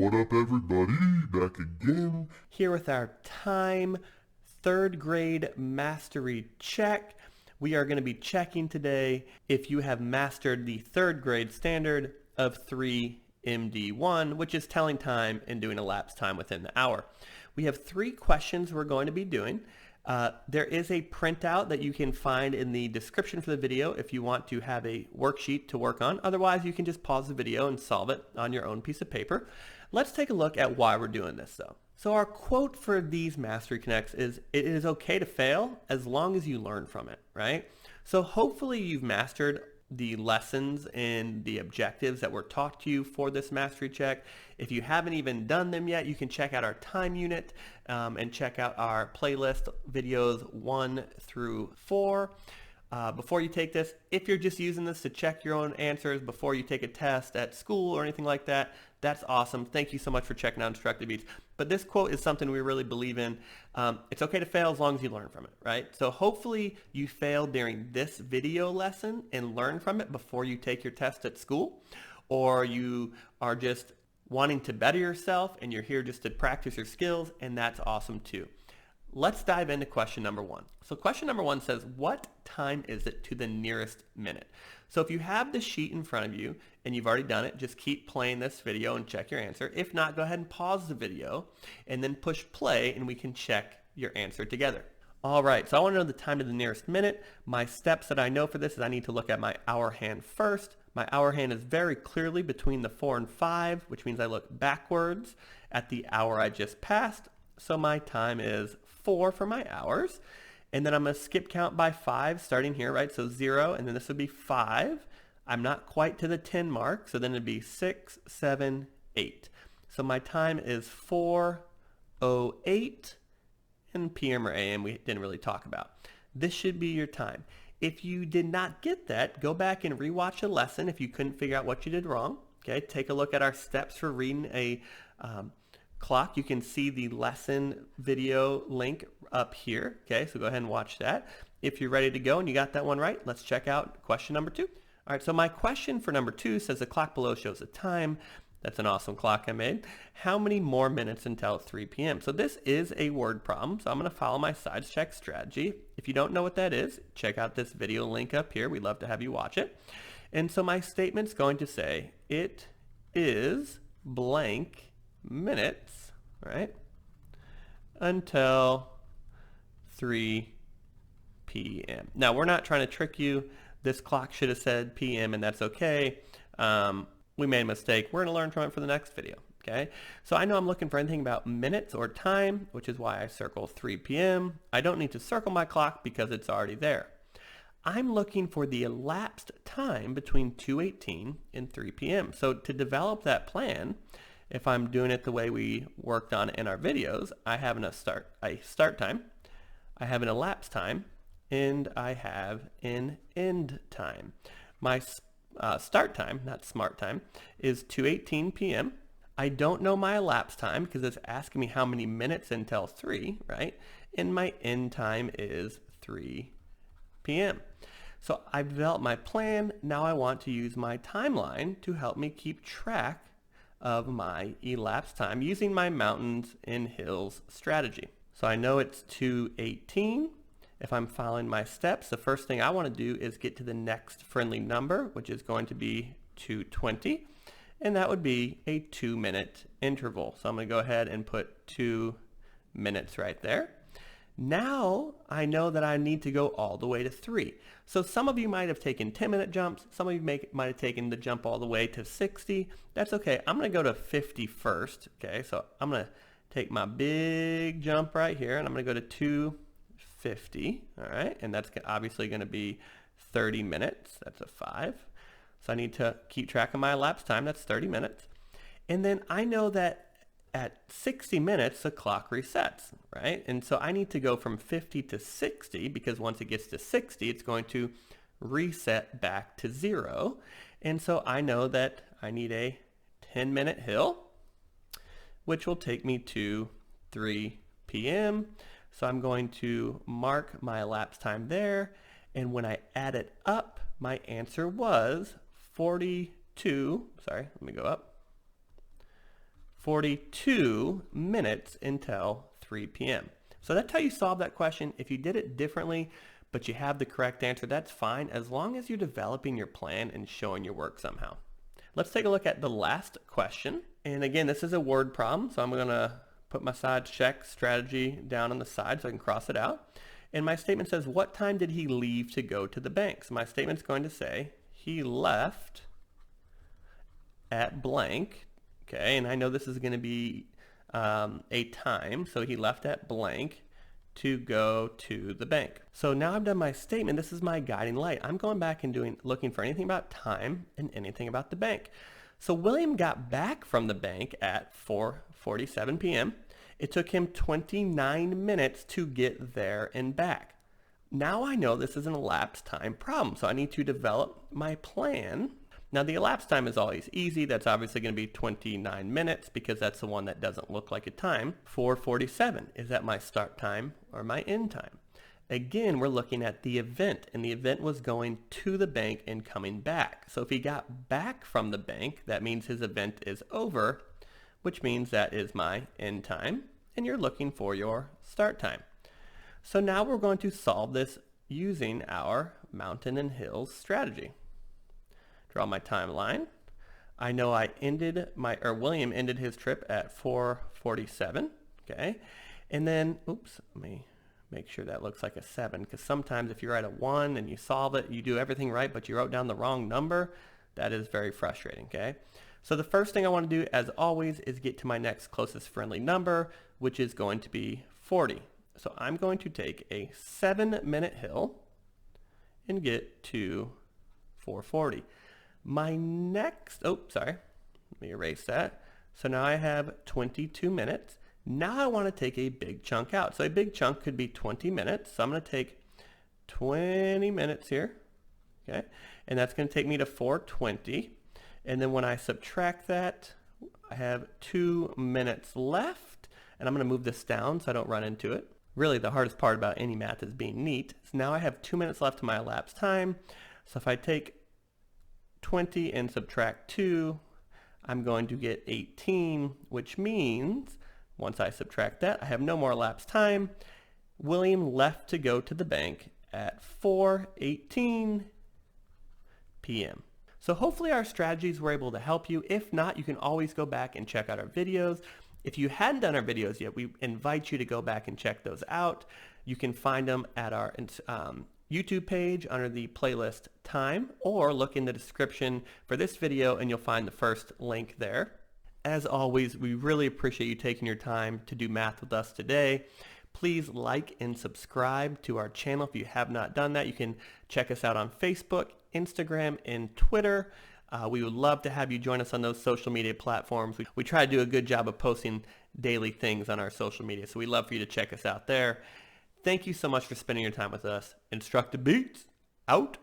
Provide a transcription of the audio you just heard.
What up, everybody? Back again. Here with our time third grade mastery check. We are going to be checking today if you have mastered the third grade standard of 3.MD.1, which is telling time and doing elapsed time within the hour. We have 3 questions we're going to be doing. There is a printout that you can find in the description for the video if you want to have a worksheet to work on. Otherwise, you can just pause the video and solve it on your own piece of paper. Let's take a look at why we're doing this though. So our quote for these Mastery Connects is, "It is okay to fail as long as you learn from it," right? So hopefully you've mastered the lessons and the objectives that were taught to you for this mastery check. If you haven't even done them yet, you can check out our time unit and check out our playlist videos 1 through 4. Before you take this, if you're just using this to check your own answers before you take a test at school or anything like that, that's awesome. Thank you so much for checking out Instructabeats. But this quote is something we really believe in. It's okay to fail as long as you learn from it, right? So hopefully you fail during this video lesson and learn from it before you take your test at school, or you are just wanting to better yourself and you're here just to practice your skills, and that's awesome too. Let's dive into question number 1. So question number 1 says, what time is it to the nearest minute? So if you have the sheet in front of you and you've already done it, just keep playing this video and check your answer. If not, go ahead and pause the video and then push play and we can check your answer together. All right, so I want to know the time to the nearest minute. My steps that I know for this is I need to look at my hour hand first. My hour hand is very clearly between the 4 and 5, which means I look backwards at the hour I just passed. So my time is 4 for my hours. And then I'm going to skip count by 5 starting here, right? So 0, and then this would be 5. I'm not quite to the 10 mark, so then it'd be 6, 7, 8. So my time is 4:08, and PM or AM we didn't really talk about. This should be your time. If you did not get that, go back and rewatch a lesson if you couldn't figure out what you did wrong. Okay, take a look at our steps for reading a clock. You can see the lesson video link up here. Okay, so go ahead and watch that. If you're ready to go and you got that one right, let's check out question number 2. All right, so my question for number 2 says the clock below shows the time. That's an awesome clock I made. How many more minutes until 3 p.m.? So this is a word problem, so I'm going to follow my sides check strategy. If you don't know what that is, check out this video link up here. We'd love to have you watch it. And so my statement's going to say, it is blank minutes, right, until 3 p.m. Now, we're not trying to trick you. This clock should have said p.m. and that's okay. We made a mistake. We're going to learn from it for the next video, okay? So I know I'm looking for anything about minutes or time, which is why I circle 3 p.m. I don't need to circle my clock because it's already there. I'm looking for the elapsed time between 2:18 and 3 p.m. So to develop that plan, if I'm doing it the way we worked on in our videos, I have a start time, I have an elapsed time, and I have an end time. My start time, not smart time, is 2:18 p.m. I don't know my elapsed time because it's asking me how many minutes until 3, right? And my end time is 3 p.m. So I've developed my plan. Now I want to use my timeline to help me keep track of my elapsed time using my mountains and hills strategy. So I know it's 2:18. If I'm following my steps, the first thing I want to do is get to the next friendly number, which is going to be 2:20, and that would be a 2-minute interval. So I'm going to go ahead and put 2 minutes right there. Now I know that I need to go all the way to 3. So some of you might have taken 10-minute jumps. Some of you might have taken the jump all the way to 60. That's okay. I'm going to go to 50 first. Okay, so I'm going to take my big jump right here, and I'm going to go to 250. All right, and that's obviously going to be 30 minutes. That's a 5. So I need to keep track of my elapsed time. That's 30 minutes. And then I know that at 60 minutes, the clock resets, right? And so I need to go from 50 to 60 because once it gets to 60, it's going to reset back to 0. And so I know that I need a 10-minute hill, which will take me to 3 p.m. So I'm going to mark my elapsed time there. And when I add it up, my answer was 42. Sorry, let me go up. 42 minutes until 3 p.m. So that's how you solve that question. If you did it differently, but you have the correct answer, that's fine, as long as you're developing your plan and showing your work somehow. Let's take a look at the last question. And again, this is a word problem, so I'm going to put my side check strategy down on the side so I can cross it out. And my statement says, what time did he leave to go to the bank? So my statement's going to say, he left at blank. Okay, and I know this is going to be a time, so he left at blank to go to the bank. So now I've done my statement. This is my guiding light. I'm going back and looking for anything about time and anything about the bank. So William got back from the bank at 4:47 p.m. It took him 29 minutes to get there and back. Now I know this is an elapsed time problem, so I need to develop my plan. Now the elapsed time is always easy. That's obviously going to be 29 minutes because that's the one that doesn't look like a time. 4:47, is that my start time or my end time? Again, we're looking at the event, and the event was going to the bank and coming back. So if he got back from the bank, that means his event is over, which means that is my end time, and you're looking for your start time. So now we're going to solve this using our mountain and hills strategy. Draw my timeline. I know William ended his trip at 4:47, okay? And then, oops, let me make sure that looks like a 7, because sometimes if you're at a 1 and you solve it, you do everything right, but you wrote down the wrong number, that is very frustrating, okay? So the first thing I want to do, as always, is get to my next closest friendly number, which is going to be 40. So I'm going to take a 7-minute hill and get to 440. My next, let me erase that. So now I have 22 minutes. Now I want to take a big chunk out. So a big chunk could be 20 minutes. So I'm going to take 20 minutes here, okay? And that's going to take me to 420. And then when I subtract that, I have 2 minutes left. And I'm going to move this down so I don't run into it. Really, the hardest part about any math is being neat. So now I have 2 minutes left to my elapsed time. So if I take 20 and subtract 2, I'm going to get 18, which means once I subtract that, I have no more elapsed time. William left to go to the bank at 4:18 p.m. So hopefully our strategies were able to help you. If not, you can always go back and check out our videos. If you hadn't done our videos yet, we invite you to go back and check those out. You can find them at our YouTube page under the playlist Time, or look in the description for this video and you'll find the first link there. As always, we really appreciate you taking your time to do math with us today. Please like and subscribe to our channel if you have not done that. You can check us out on Facebook, Instagram, and Twitter. We would love to have you join us on those social media platforms. We try to do a good job of posting daily things on our social media, so we'd love for you to check us out there. Thank you so much for spending your time with us. Instructabeats, out.